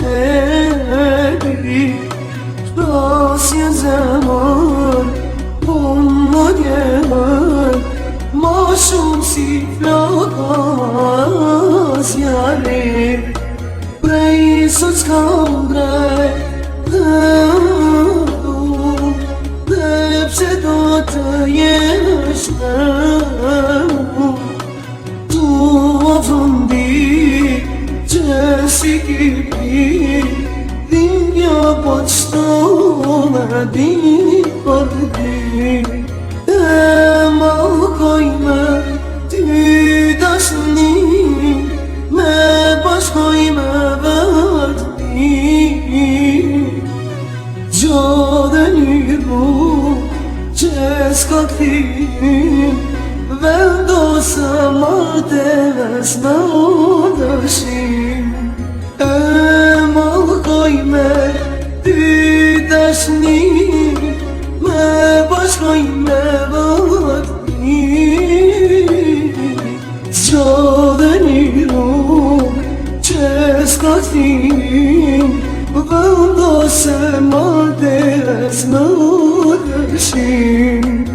deri Rasje zemër Po më djemër Ma shumë si flokas jari Prej sot s'kam brej Dhe pse do të jesh në mu Tu o fundi që si kipi Dinja po qëto me di për di E ma koj me ty dashni Me bashkoj me vërtni Gjo dhe një rrug që s'ka këthim Vendosë martes me dëshim E malkoj me ty dashni Me bashkoj me vërtni Gjo dhe një rrug që s'ka këthim Vendosë martes me dëshim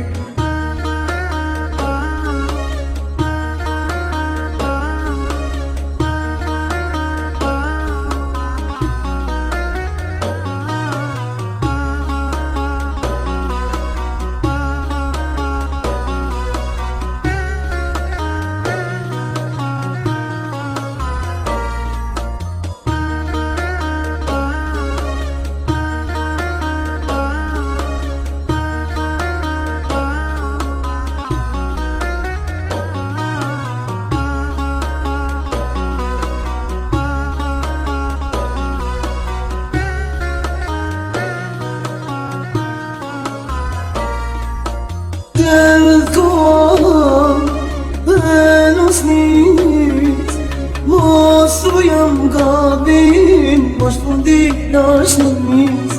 Mos u jam gabin, mos fundi nash në mis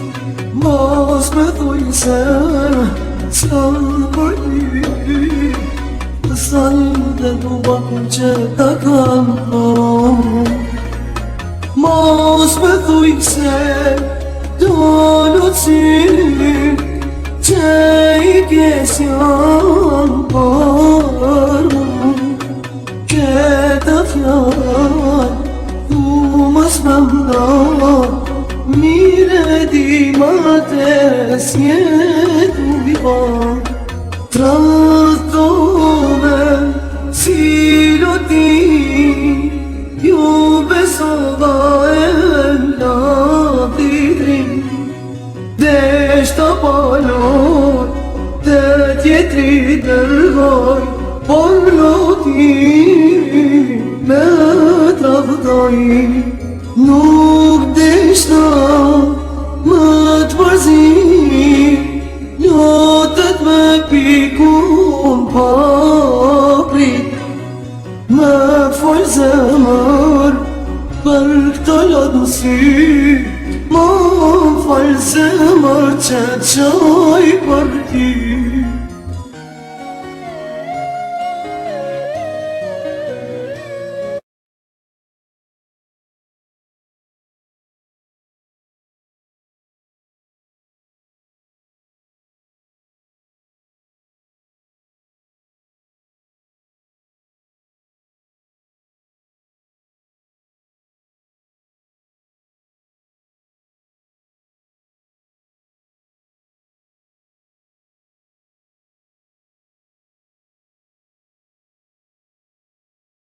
Mos me thuj se s'kam për ty Të salim dhe du bakun që ta kam Mos me thuj se do lucim Që i kesjan për mu Këta fjall, tu mos më mdo Mire di mates jetu i ban Tratove si loti Ju besova e la ditrin Deshta palor, të tjetri dërgoj Por loti me travdoj Nuk deshta më të përzi Lotët me pikun paprit Me folë zemër për këto lotë në sy Më falë zemër që qoj për ty